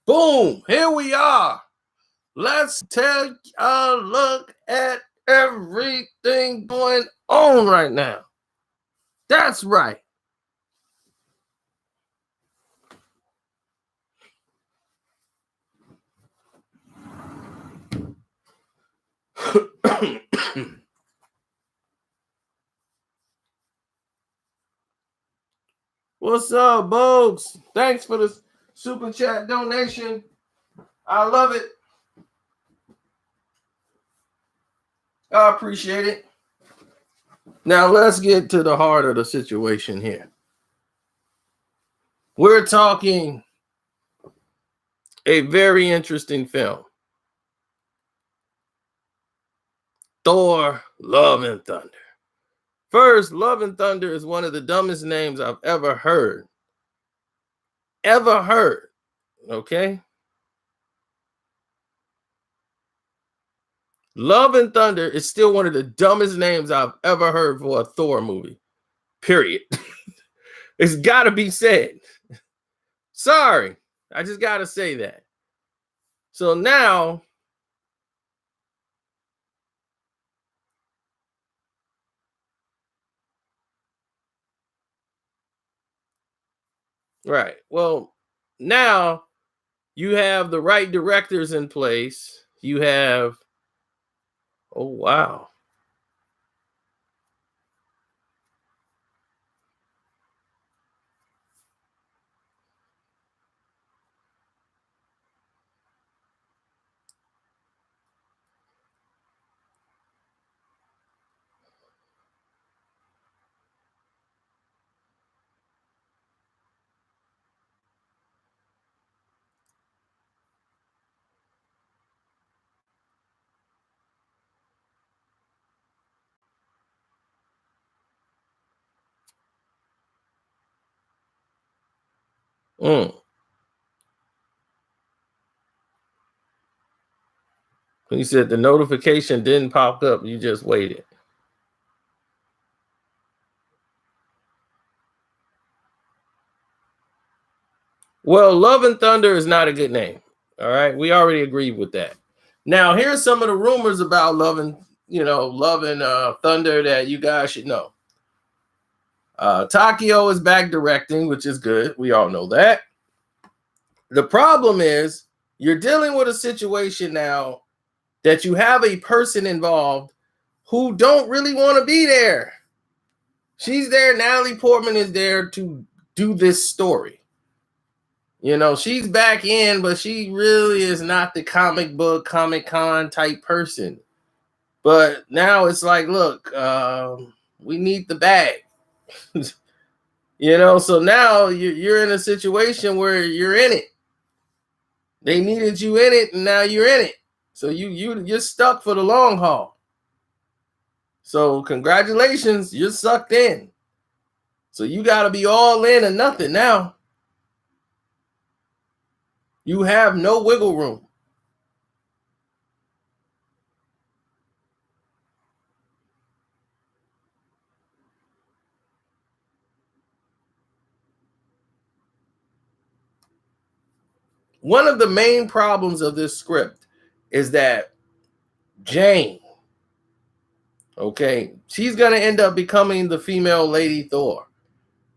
Boom, here we are. Let's take a look at everything going on right now. That's right. What's up, Bogues? Thanks for the super chat donation. I love it. I appreciate it. Now let's get to the heart of the situation here. We're talking a very interesting film. Thor, Love and Thunder. First, Love and Thunder is one of the dumbest names I've ever heard. Ever heard. Okay? Love and Thunder is still one of the dumbest names I've ever heard for a Thor movie. Period. It's got to be said. Sorry. I just got to say that. So now, right. Well, now you have the right directors in place. You have, oh, wow. He said the notification didn't pop up. You just waited. Well, Love and Thunder is not a good name. All right. We already agreed with that. Now, here's some of the rumors about Love and Thunder that you guys should know. Takio is back directing, which is good. We all know that. The problem is you're dealing with a situation now that you have a person involved who don't really want to be there. She's there. Natalie Portman is there to do this story. You know, she's back in, but she really is not the comic book, Comic-Con type person. But now it's like, look, we need the bag. So now you're in a situation where you're in it. They needed you in it, and now you're in it. So you're stuck for the long haul. So congratulations, you're sucked in. So you got to be all in or nothing now. You have no wiggle room. One of the main problems of this script is that Jane, okay, she's going to end up becoming the female Lady Thor.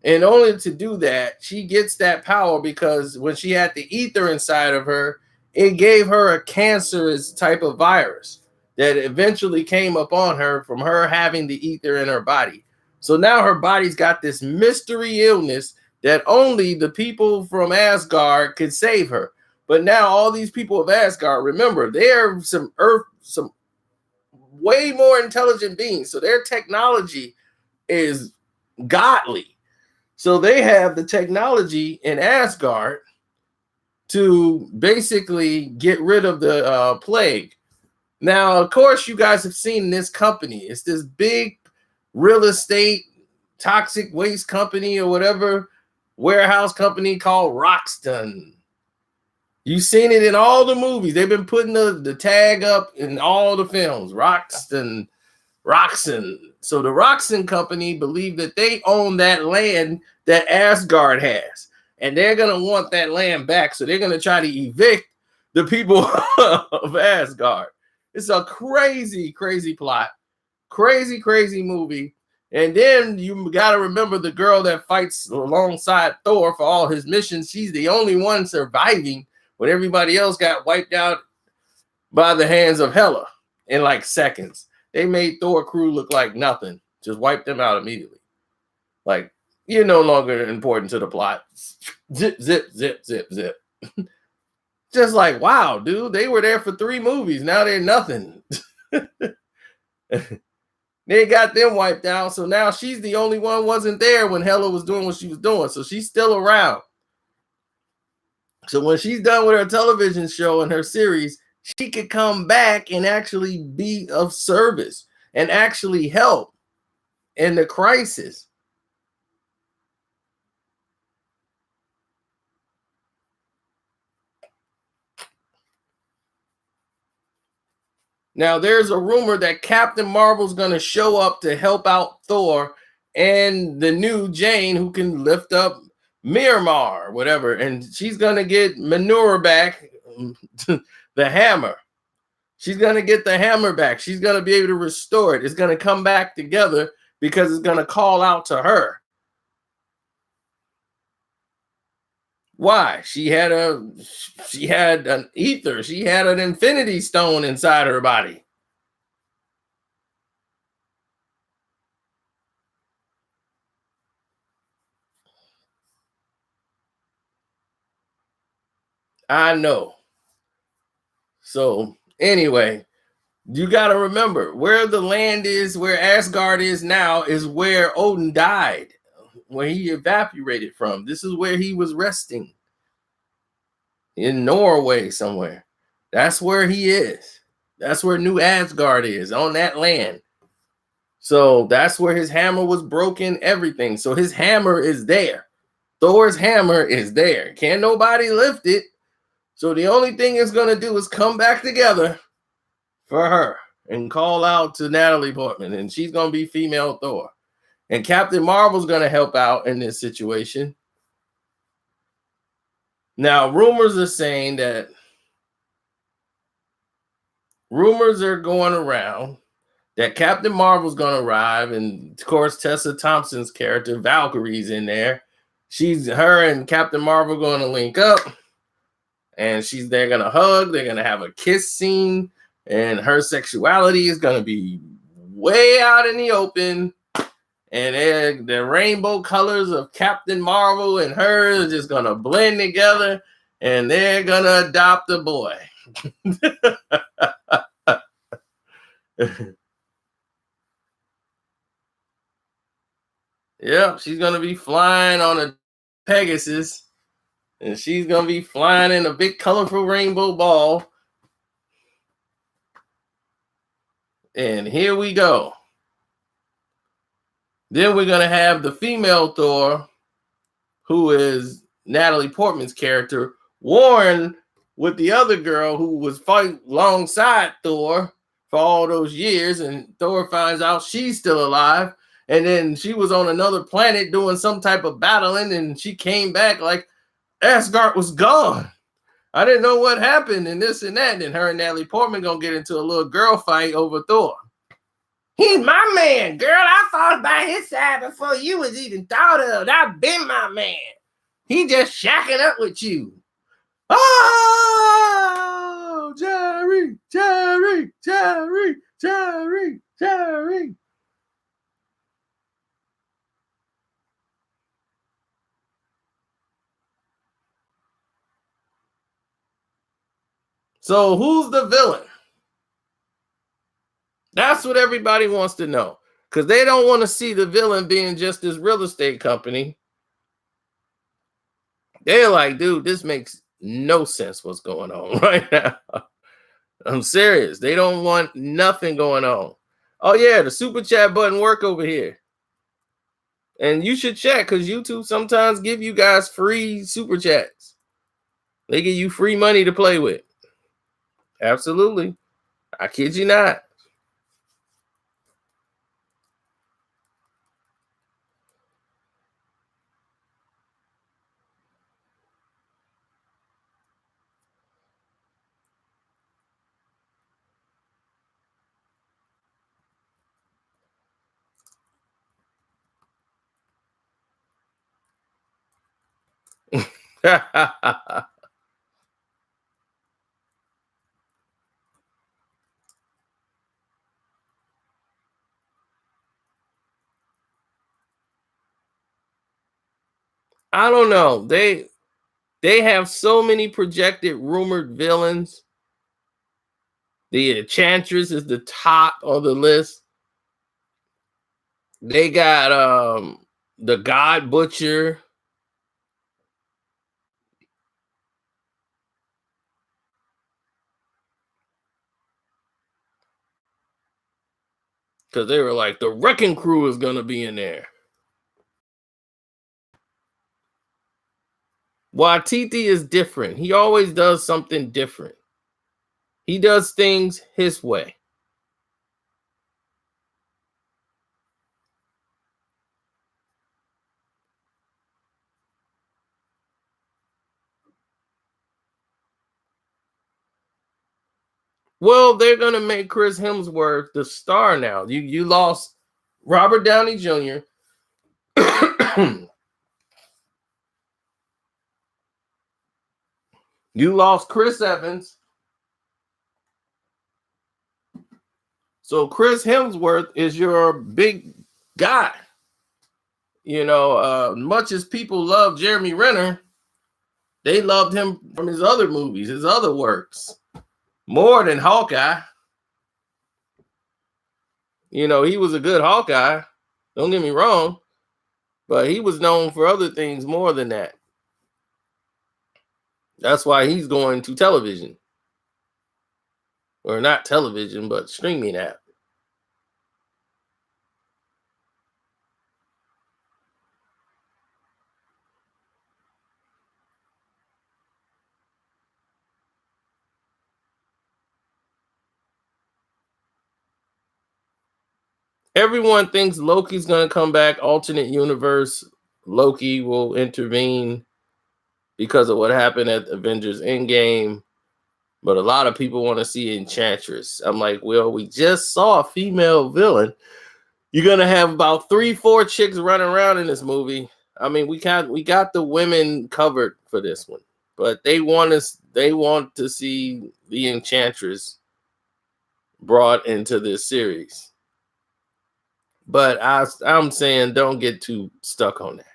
And only to do that, she gets that power because when she had the ether inside of her, it gave her a cancerous type of virus that eventually came upon her from her having the ether in her body. So now her body's got this mystery illness that only the people from Asgard could save her. But now all these people of Asgard, remember, they're some way more intelligent beings. So their technology is godly. So they have the technology in Asgard to basically get rid of the plague. Now, of course, you guys have seen this company. It's this big real estate, toxic waste company or whatever, warehouse company called Roxton. You've seen it in all the movies. They've been putting the tag up in all the films. Roxton. So the Roxton company believe that they own that land that Asgard has. and they're gonna want that land back. So they're gonna try to evict the people of Asgard. It's a crazy, crazy plot, crazy, crazy movie. And then you got to remember the girl that fights alongside Thor for all his missions. She's the only one surviving when everybody else got wiped out by the hands of Hela in like seconds. They made Thor crew look like nothing, just wiped them out immediately. Like, you're no longer important to the plot. Zip, zip, zip, zip, zip. Just like, wow, dude, they were there for 3 movies. Now they're nothing. They got them wiped out. So now she's the only one wasn't there when Hela was doing what she was doing. So she's still around. So when she's done with her television show and her series, she could come back and actually be of service and actually help in the crisis. Now, there's a rumor that Captain Marvel's going to show up to help out Thor and the new Jane who can lift up Miramar or whatever. And she's going to get Manure back, the hammer. She's going to get the hammer back. She's going to be able to restore it. It's going to come back together because it's going to call out to her. Why? She had an ether. She had an infinity stone inside her body. I know. So anyway, you got to remember where the land is, where Asgard is now, is where Odin died, where he evaporated from. This is where he was resting in Norway somewhere. That's where he is. That's where New Asgard is, on that land. So that's where his hammer was broken, everything. So his hammer is there. Thor's hammer is there. Can't nobody lift it. So the only thing it's going to do is come back together for her and call out to Natalie Portman, and she's going to be female Thor. And Captain Marvel's going to help out in this situation. Now, rumors are going around that Captain Marvel's going to arrive, and of course Tessa Thompson's character Valkyrie's in there. Her and Captain Marvel going to link up, and they're going to hug. They're going to have a kiss scene, and her sexuality is going to be way out in the open. And the rainbow colors of Captain Marvel and her are just going to blend together, and they're going to adopt a boy. Yep, she's going to be flying on a Pegasus, and she's going to be flying in a big colorful rainbow ball. And here we go. Then we're going to have the female Thor, who is Natalie Portman's character, warn with the other girl who was fighting alongside Thor for all those years, and Thor finds out she's still alive, and then she was on another planet doing some type of battling, and she came back like Asgard was gone. I didn't know what happened, and this and that, and her and Natalie Portman gonna get into a little girl fight over Thor. He's my man, girl. I fought by his side before you was even thought of. I've been my man. He just shacking up with you. Oh, Jerry, Jerry, Jerry, Jerry, Jerry. So who's the villain? That's what everybody wants to know, because they don't want to see the villain being just this real estate company. They're like, dude, this makes no sense what's going on right now. I'm serious. They don't want nothing going on. Oh, yeah, the super chat button work over here. And you should check, because YouTube sometimes give you guys free super chats. They give you free money to play with. Absolutely. I kid you not. I don't know. They have so many projected rumored villains. The Enchantress is the top of the list. They got the God Butcher. Because they were like, the Wrecking Crew is gonna be in there. Watiti is different. He always does something different. He does things his way. Well, they're gonna make Chris Hemsworth the star now. You lost Robert Downey Jr. You lost Chris Evans. So Chris Hemsworth is your big guy. You know, much as people love Jeremy Renner, they loved him from his other movies, his other works, more than Hawkeye. You know, he was a good Hawkeye. Don't get me wrong, but he was known for other things more than that. That's why he's going to television. Or not television, but streaming app. Everyone thinks Loki's going to come back, alternate universe. Loki will intervene because of what happened at Avengers Endgame. But a lot of people want to see Enchantress. I'm like, well, we just saw a female villain. You're gonna have about 3-4 chicks running around in this movie. I mean, we got the women covered for this one, but they want to see the Enchantress brought into this series. But I'm saying don't get too stuck on that.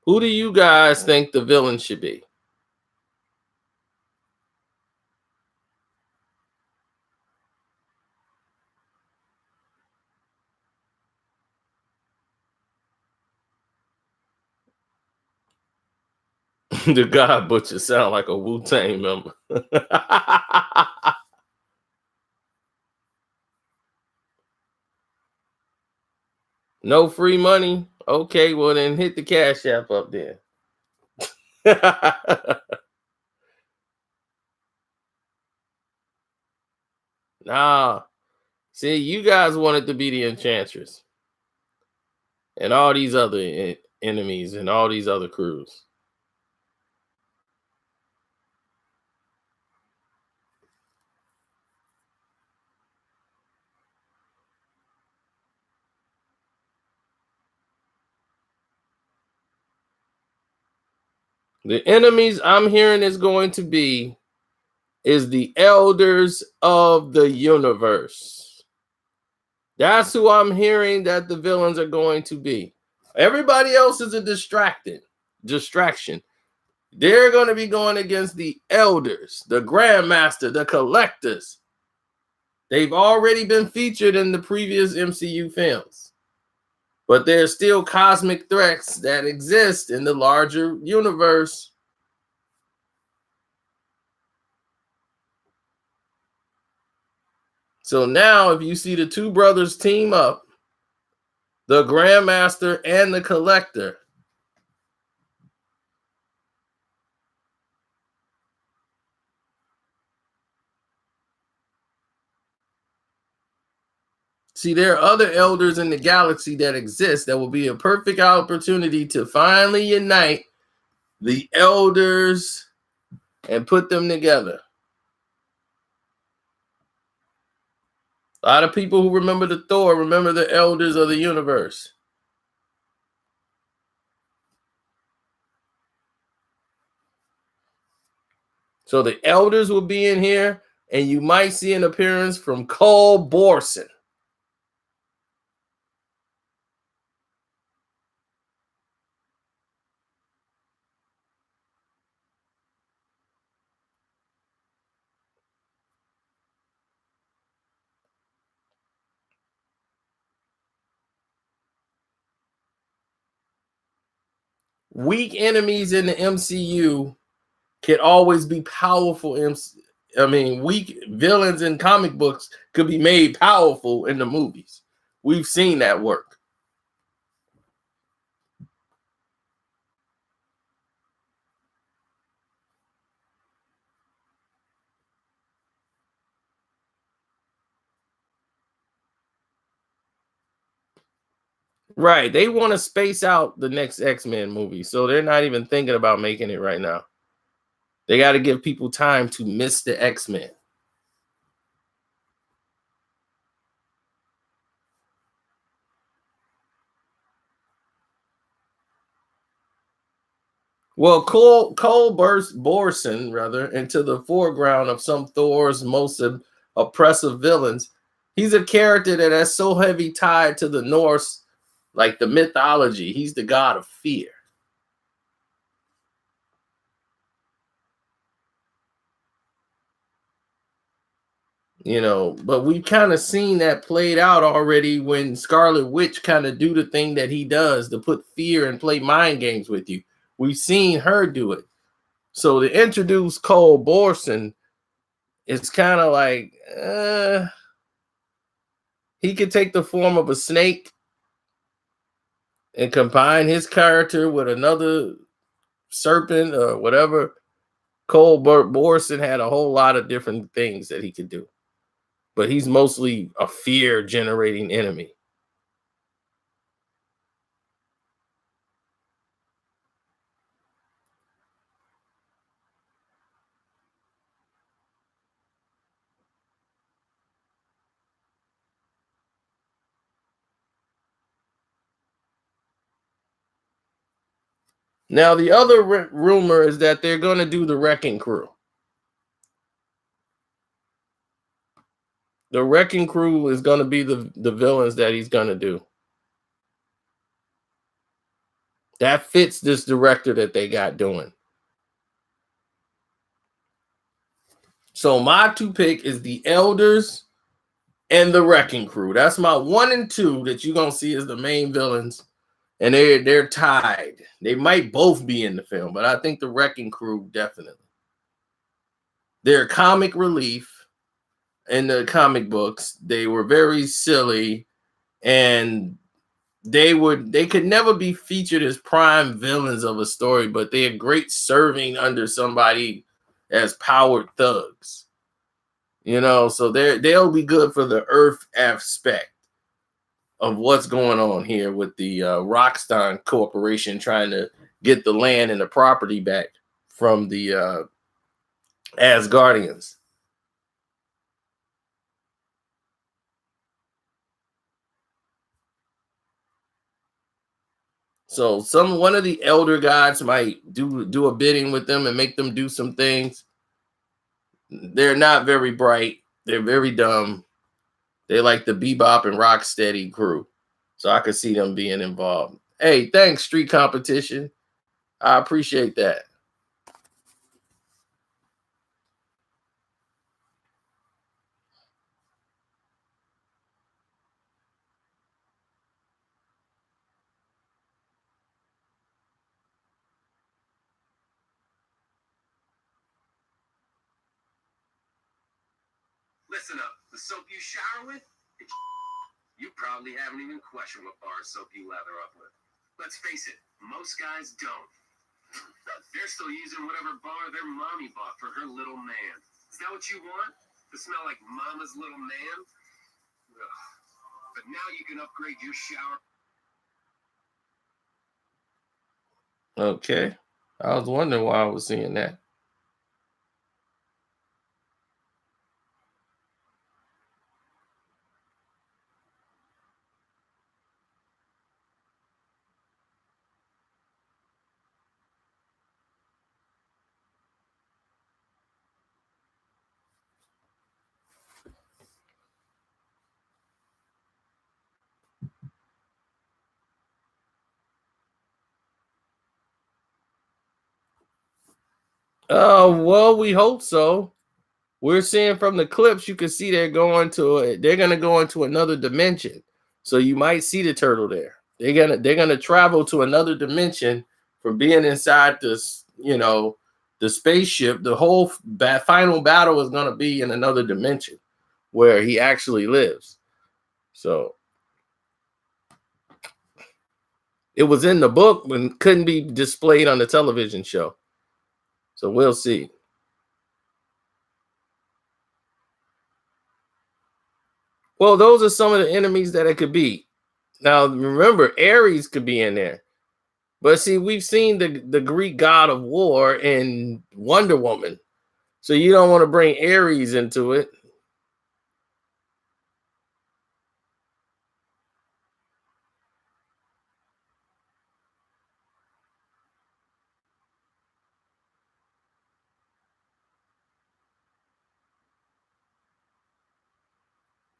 Who do you guys think the villain should be? The God Butcher sound like a Wu-Tang member. No free money? Okay, well then hit the Cash App up there. Nah. See, you guys wanted to be the Enchantress. And all these other enemies and all these other crews. The enemies I'm hearing is going to be is the elders of the universe. That's who I'm hearing that the villains are going to be. Everybody else is a distraction. They're going to be going against the elders, the grandmaster, the collectors. They've already been featured in the previous MCU films. But there's still cosmic threats that exist in the larger universe. So now, if you see the two brothers team up, the Grandmaster and the Collector, see, there are other elders in the galaxy that exist that will be a perfect opportunity to finally unite the elders and put them together. A lot of people who remember the Thor remember the elders of the universe. So the elders will be in here, and you might see an appearance from Cole Borson. Weak enemies in the MCU can always be powerful. Weak villains in comic books could be made powerful in the movies. We've seen that work. Right. They want to space out the next X-Men movie. So they're not even thinking about making it right now. They got to give people time to miss the X-Men. Well, Cole Borson, rather, into the foreground of some Thor's most oppressive villains. He's a character that is so heavy tied to the Norse, like the mythology. He's the god of fear. But we've kind of seen that played out already when Scarlet Witch kind of do the thing that he does to put fear and play mind games with you. We've seen her do it. So to introduce Cole Borson, it's kind of like he could take the form of a snake and combine his character with another serpent or whatever. Cole Borson had a whole lot of different things that he could do, but he's mostly a fear generating enemy. Now, the other rumor is that they're going to do the Wrecking Crew. The Wrecking Crew is going to be the villains that he's going to do. That fits this director that they got doing. So my two pick is the Elders and the Wrecking Crew. That's my 1 and 2 that you're going to see as the main villains. And they're tied. They might both be in the film, but I think the Wrecking Crew definitely. They're comic relief in the comic books. They were very silly, and they could never be featured as prime villains of a story, but they are great serving under somebody as powered thugs. So they'll be good for the Earth aspect of what's going on here with the Rockstein Corporation trying to get the land and the property back from the Asgardians. So one of the elder gods might do a bidding with them and make them do some things. They're not very bright. They're very dumb. They like the Bebop and Rocksteady crew. So I could see them being involved. Hey, thanks, Street Competition. I appreciate that. Listen up. The soap you shower with, you probably haven't even questioned what bar soap you lather up with. Let's face it, most guys don't. They're still using whatever bar their mommy bought for her little man. Is that what you want? To smell like mama's little man? Ugh. But now you can upgrade your shower. Okay. I was wondering why I was seeing that. Well, we hope so. We're seeing from the clips, you can see they're gonna go into another dimension. So you might see the turtle there. They're gonna travel to another dimension from being inside this, the spaceship. The whole final battle is gonna be in another dimension where he actually lives. So it was in the book but couldn't be displayed on the television show. So we'll see. Well, those are some of the enemies that it could be. Now, remember, Ares could be in there. But see, we've seen the Greek god of war in Wonder Woman. So you don't want to bring Ares into it.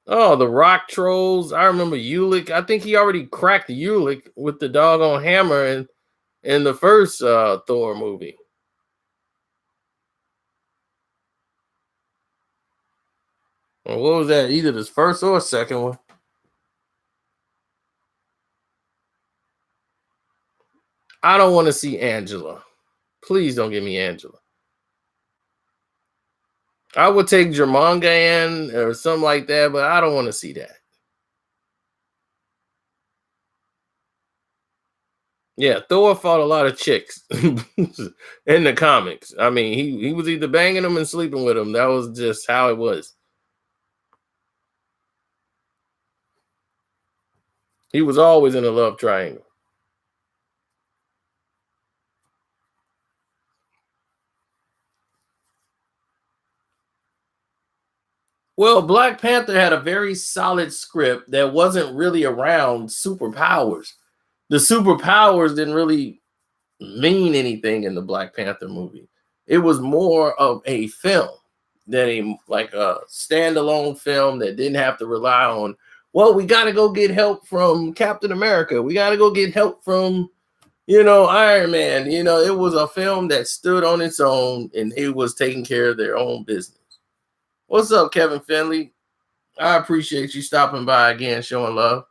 Oh, the rock trolls. I remember Ulick. I think he already cracked Ulick with the doggone hammer in the first Thor movie. Or what was that? Either this first or second one. I don't want to see Angela. Please don't give me Angela. I would take Jermongan or something like that, but I don't want to see that. Yeah, Thor fought a lot of chicks in the comics. I mean, he was either banging them and sleeping with them. That was just how it was. He was always in a love triangle. Well, Black Panther had a very solid script that wasn't really around superpowers. The superpowers didn't really mean anything in the Black Panther movie. It was more of a film than a standalone film that didn't have to rely on, well, we got to go get help from Captain America. We got to go get help from, Iron Man. It was a film that stood on its own and it was taking care of their own business. What's up, Kevin Finley? I appreciate you stopping by again, showing love.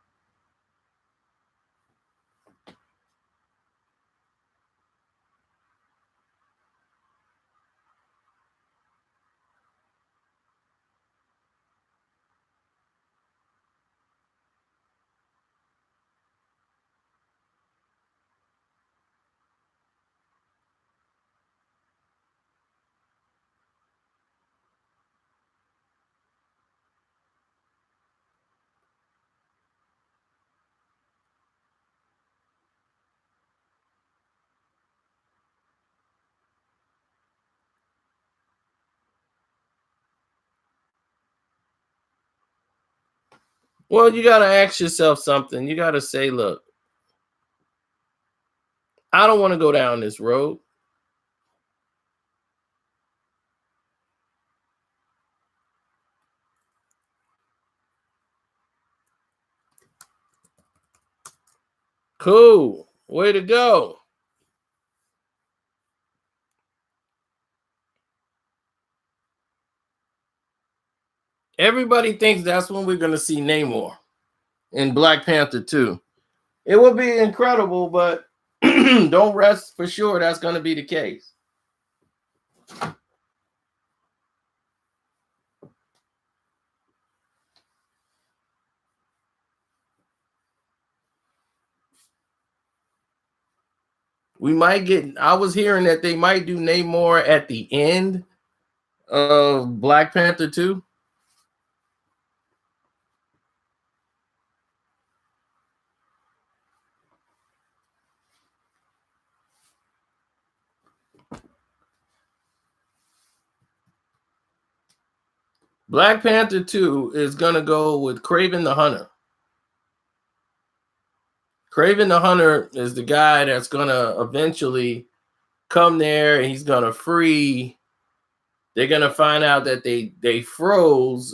Well, you got to ask yourself something. You got to say, look, I don't want to go down this road. Cool. Way to go. Everybody thinks that's when we're going to see Namor in Black Panther 2. It would be incredible, but don't rest for sure that's going to be the case. I was hearing that they might do Namor at the end of Black Panther 2. Black Panther 2 is going to go with Kraven the Hunter. Kraven the Hunter is the guy that's going to eventually come there and he's going to free. They're going to find out that they froze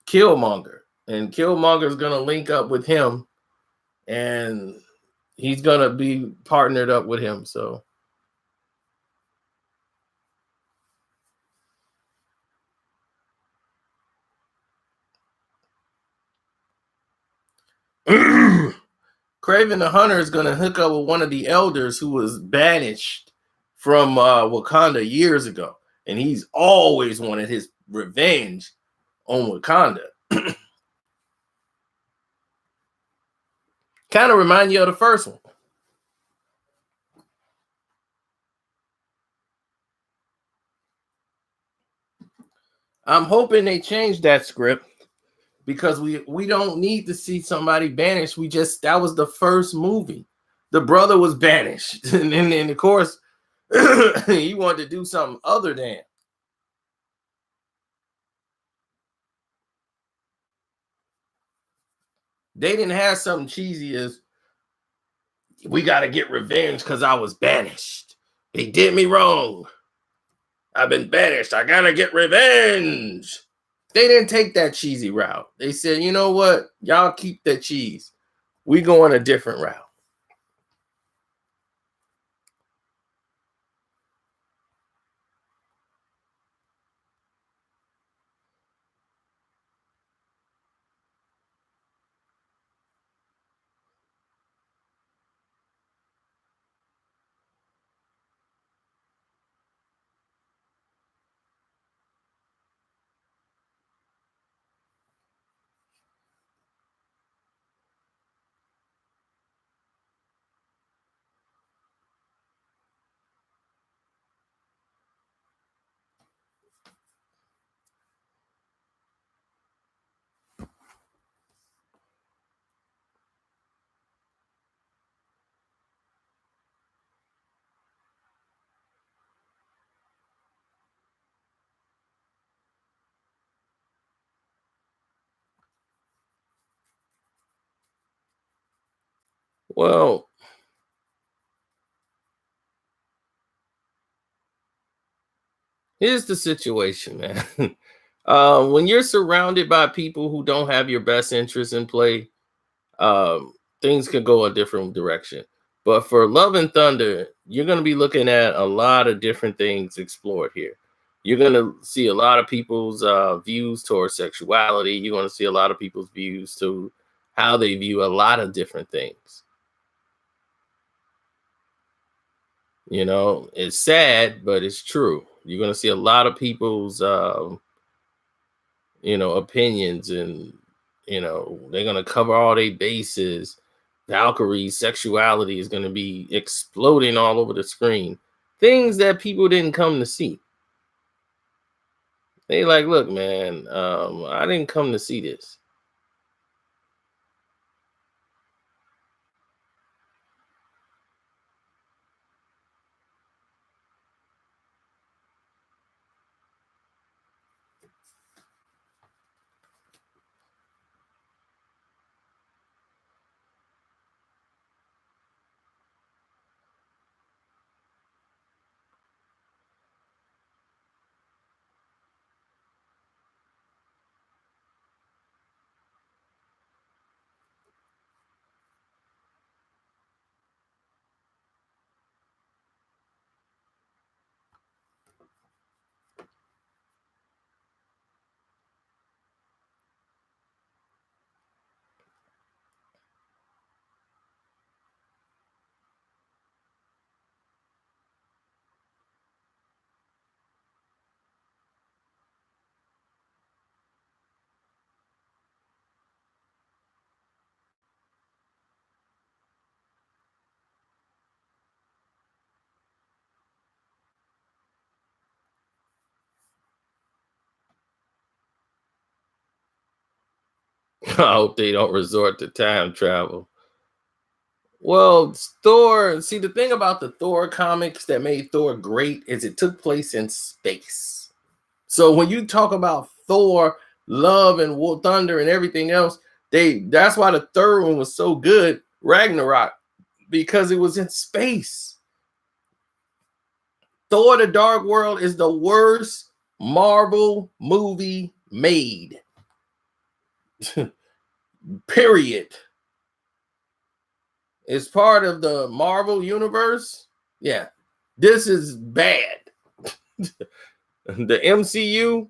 Killmonger. And Killmonger is going to link up with him and he's going to be partnered up with him. So Craven the Hunter is going to hook up with one of the elders who was banished from Wakanda years ago. And he's always wanted his revenge on Wakanda. Kind of remind you of the first one. I'm hoping they change that script because we don't need to see somebody banished. That was the first movie. The brother was banished. And of course, he wanted to do something other than. They didn't have something cheesy as we got to get revenge because I was banished. They did me wrong. I've been banished. I got to get revenge. They didn't take that cheesy route. They said, you know what? Y'all keep that cheese. We go on a different route. Well, here's the situation, man. When you're surrounded by people who don't have your best interests in play, um, things could go a different direction. But for Love and Thunder, you're going to be looking at a lot of different things explored here. You're going to see a lot of people's views towards sexuality. You're going to see a lot of people's views to how they view a lot of different things. You know, it's sad, but it's true. You're going to see a lot of people's, opinions, and, they're going to cover all their bases. Valkyrie's sexuality is going to be exploding all over the screen. Things that people didn't come to see. They like, look, man, I didn't come to see this. I hope they don't resort to time travel. Well, Thor, see, the thing about the Thor comics that made Thor great is it took place in space. So when you talk about Thor, Love and Thunder and everything else, that's why the third one was so good, Ragnarok, because it was in space. Thor the Dark World is the worst Marvel movie made. Period. It's part of the Marvel universe. Yeah. This is bad. The MCU,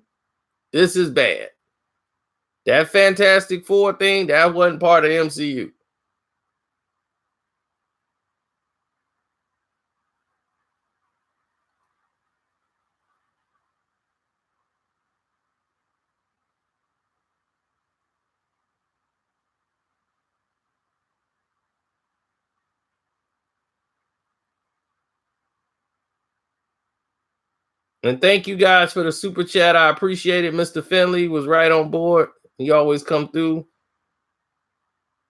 this is bad. That Fantastic Four thing, that wasn't part of MCU. And thank you guys for the super chat. I appreciate it. Mr. Finley was right on board. He always come through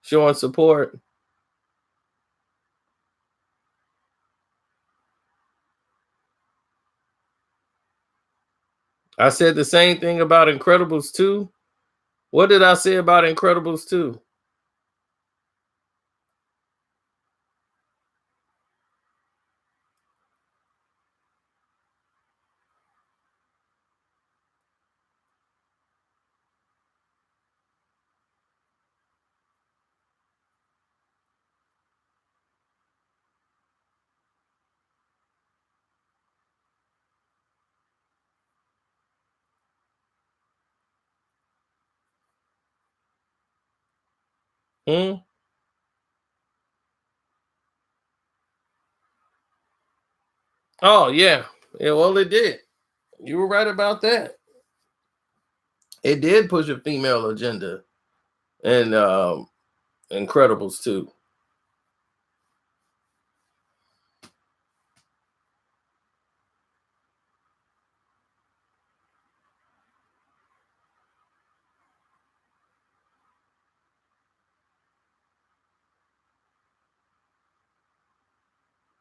showing support. I said the same thing about Incredibles 2. What did I say about Incredibles 2? Hmm? Oh, yeah. Yeah, well, it did. You were right about that. It did push a female agenda and Incredibles 2.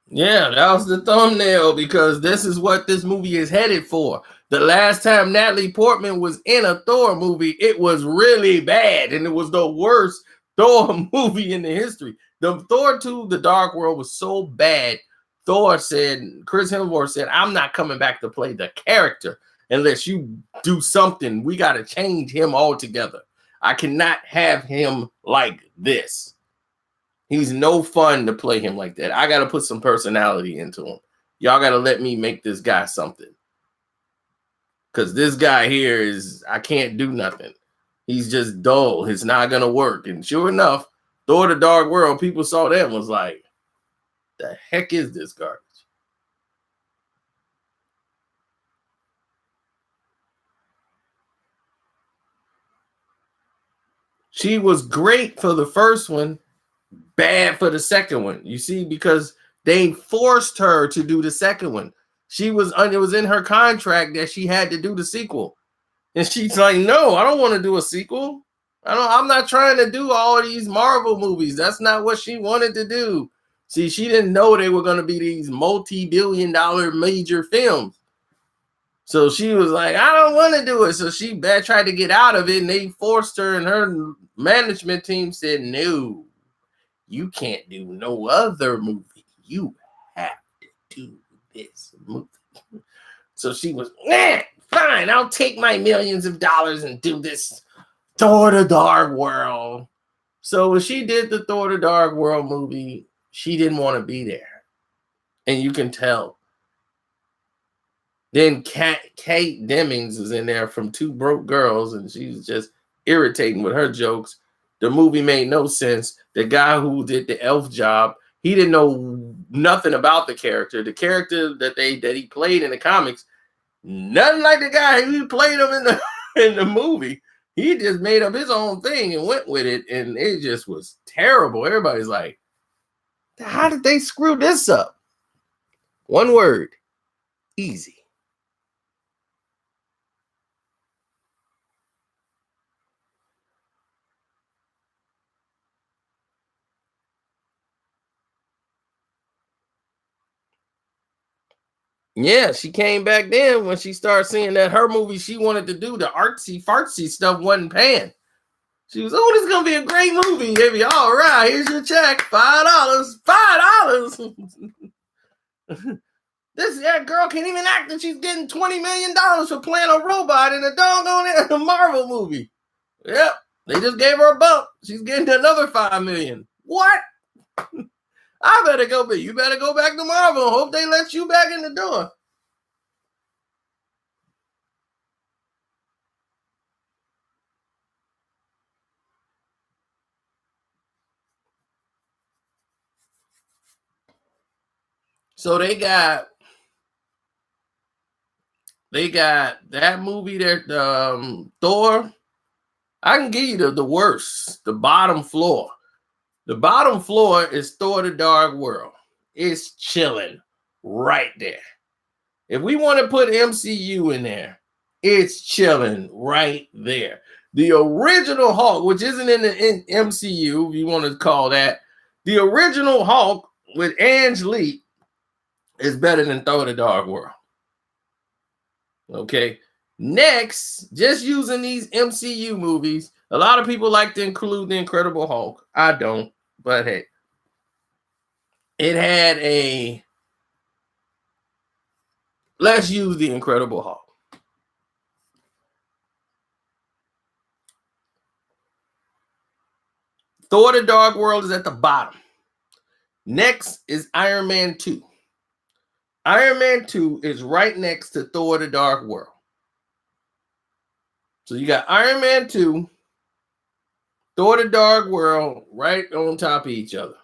Yeah, that was the thumbnail because this is what this movie is headed for. The last time Natalie Portman was in a Thor movie, it was really bad, and it was the worst Thor movie in the history. The Thor 2, The Dark World, was so bad. Chris Hemsworth said, I'm not coming back to play the character unless you do something. We got to change him altogether. I cannot have him like this. He's no fun to play him like that. I got to put some personality into him. Y'all got to let me make this guy something. Because this guy here I can't do nothing. He's just dull. It's not going to work. And sure enough, Thor the Dark World, people saw that and was like, the heck is this garbage? She was great for the first one, bad for the second one. You see, because they forced her to do the second one. It was in her contract that she had to do the sequel. And she's like, no, I don't want to do a sequel. I'm not trying to do all these Marvel movies. That's not what she wanted to do. See, she didn't know they were going to be these multi-billion-dollar major films. So she was like, I don't want to do it. So she tried to get out of it, and they forced her, and her management team said, no, you can't do no other movie. You have to do this movie. So she was, fine, I'll take my millions of dollars and do this Thor the Dark World. So when she did the Thor the Dark World movie, she didn't want to be there. And you can tell. Then Kate Demmings was in there from Two Broke Girls, and she was just irritating with her jokes. The movie made no sense. The guy who did the elf job, he didn't know nothing about the character. The character that he played in the comics, nothing like the guy who played him in the movie. He just made up his own thing and went with it, and it just was terrible. Everybody's like, how did they screw this up? One word, easy. Yeah, she came back then when she started seeing that her movie she wanted to do, the artsy fartsy stuff, wasn't paying. She was, oh, this is gonna be a great movie, baby. All right, here's your check, $5. That girl can't even act, and she's getting $20 million for playing a robot in a doggone Marvel movie. Yep, they just gave her a bump. She's getting another $5 million. What? I better go, but you better go back to Marvel. Hope they let you back in the door. So they got that movie there, Thor. I can give you the worst, the bottom floor. The bottom floor is Thor: The Dark World. It's chilling right there. If we want to put MCU in there, it's chilling right there. The original Hulk, which isn't in MCU, if you want to call that, the original Hulk with Ang Lee is better than Thor: The Dark World. Okay. Next, just using these MCU movies, a lot of people like to include the Incredible Hulk. I don't, but hey, it had a. Let's use the Incredible Hulk. Thor: The Dark World is at the bottom. Next is Iron Man 2. Iron Man 2 is right next to Thor: The Dark World. So you got Iron Man 2, Thor: The Dark World right on top of each other.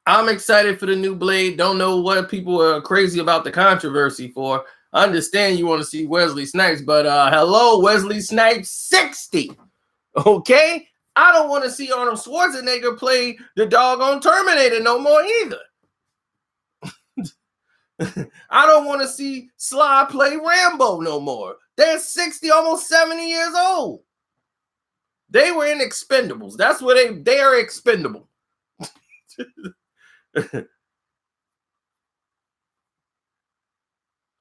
I'm excited for the new Blade. Don't know what people are crazy about the controversy for. I understand you want to see Wesley Snipes, but hello, Wesley Snipes 60. Okay? I don't want to see Arnold Schwarzenegger play the doggone Terminator no more either. I don't want to see Sly play Rambo no more. They're 60, almost 70 years old. They were in Expendables. That's what they are expendable.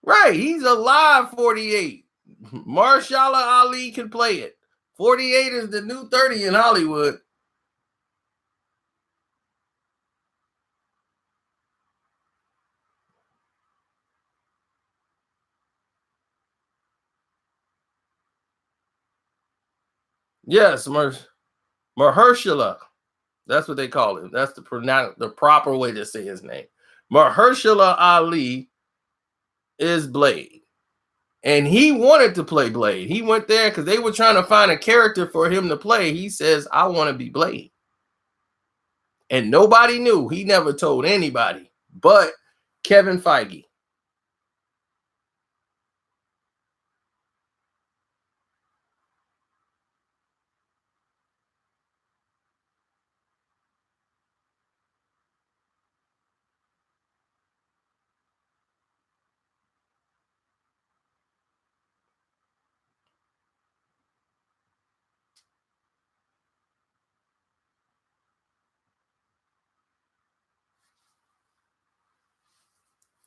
Right, he's alive 48. Marshala Ali can play it. 48 is the new 30 in Hollywood. Yes, Mahershala. That's what they call him. That's the proper way to say his name. Mahershala Ali is Blade. And he wanted to play Blade. He went there because they were trying to find a character for him to play. He says, I want to be Blade. And nobody knew. He never told anybody but Kevin Feige.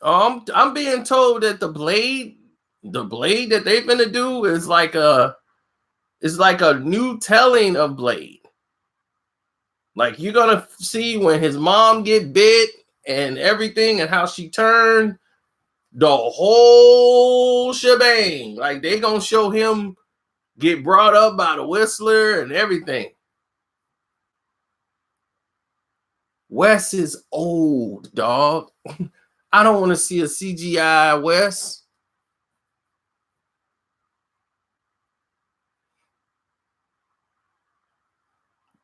I'm being told that the blade that they're gonna do is like a new telling of Blade. Like you're gonna see when his mom get bit and everything and how she turned the whole shebang. Like they gonna show him get brought up by the Whistler and everything. Wes is old, dog. I don't want to see a CGI Wes.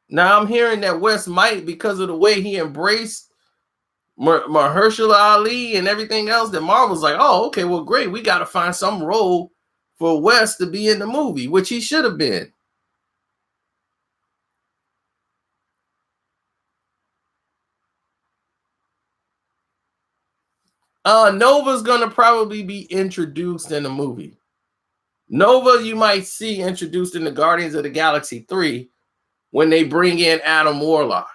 Now I'm hearing that Wes might, because of the way he embraced Mahershala Ali and everything else, that Marvel's like, oh, okay, well, great. We got to find some role for Wes to be in the movie, which he should have been. Nova's gonna probably be introduced in the movie. Nova, you might see introduced in the Guardians of the Galaxy 3 when they bring in Adam Warlock.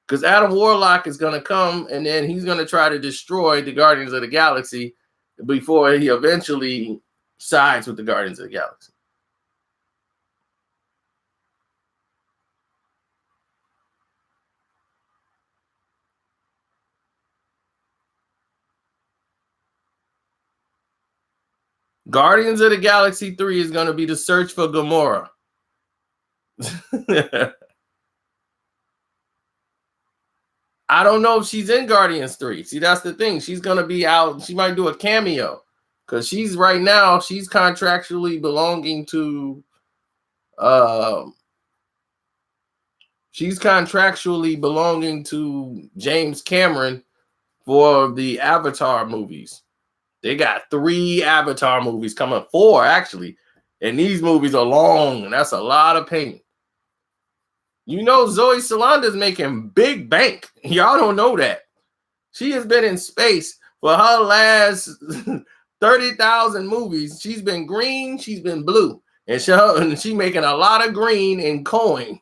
Because Adam Warlock is going to come and then he's going to try to destroy the Guardians of the Galaxy before he eventually sides with the Guardians of the Galaxy. Guardians of the Galaxy 3 is going to be the search for Gamora. I don't know if she's in Guardians 3. See, that's the thing. She's going to be out. She might do a cameo because she's right now, she's contractually belonging to James Cameron for the Avatar movies. They got 3 Avatar movies coming, 4 actually. And these movies are long, and that's a lot of paint. You know, Zoe Salanda's making big bank. Y'all don't know that. She has been in space for her last 30,000 movies. She's been green, she's been blue. And she making a lot of green and coin.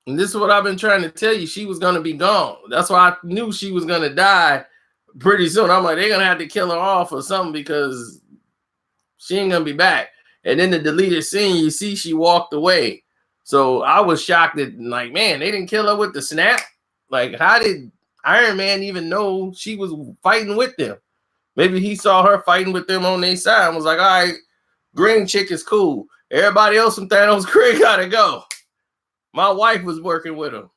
And this is what I've been trying to tell you. She was going to be gone. That's why I knew she was going to die pretty soon. I'm like, they're going to have to kill her off or something because she ain't going to be back. And then the deleted scene, you see she walked away. So I was shocked that, like, man, they didn't kill her with the snap. Like, how did Iron Man even know she was fighting with them? Maybe he saw her fighting with them on their side and was like, all right, green chick is cool. Everybody else from Thanos' crib got to go. My wife was working with him.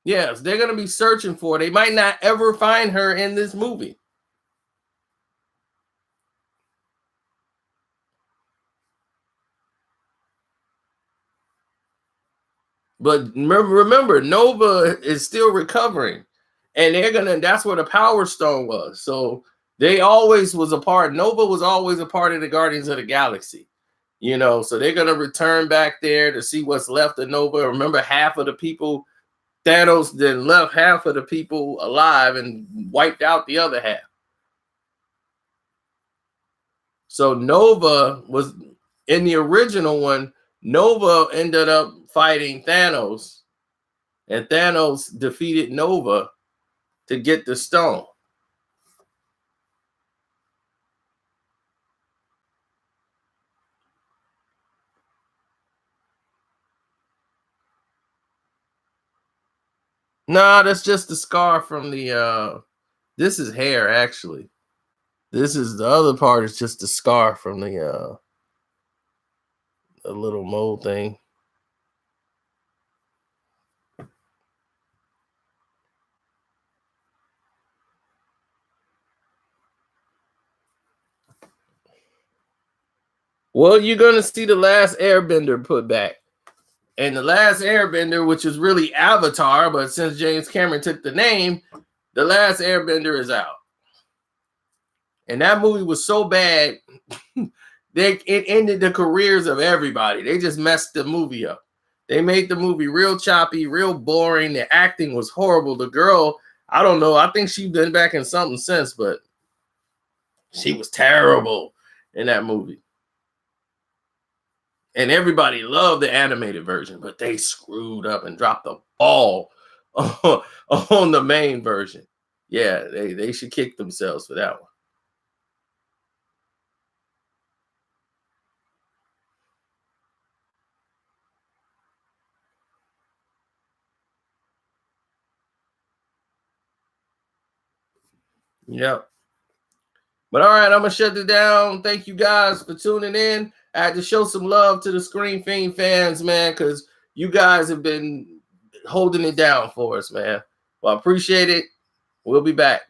Yes, they're going to be searching for her. They might not ever find her in this movie. But remember, Nova is still recovering. And that's where the Power Stone was. So they always was a part. Nova was always a part of the Guardians of the Galaxy. You know, so they're going to return back there to see what's left of Nova. Remember, half of the people, Thanos then left half of the people alive and wiped out the other half. So Nova was in the original one. Nova ended up fighting Thanos, and Thanos defeated Nova to get the stone. Nah, that's just the scar from the this is hair actually. This is the other part is just the scar from the little mole thing. Well, you're gonna see the last Airbender put back. And the last Airbender, which is really Avatar, but since James Cameron took the name, the last Airbender is out. And that movie was so bad, it ended the careers of everybody. They just messed the movie up. They made the movie real choppy, real boring. The acting was horrible. The girl, I don't know. I think she's been back in something since, but she was terrible in that movie. And everybody loved the animated version, but they screwed up and dropped the ball on the main version. Yeah, they should kick themselves for that one. Yep. But all right, I'm going to shut it down. Thank you guys for tuning in. I had to show some love to the Screen Fiend fans, man, because you guys have been holding it down for us, man. Well, I appreciate it. We'll be back.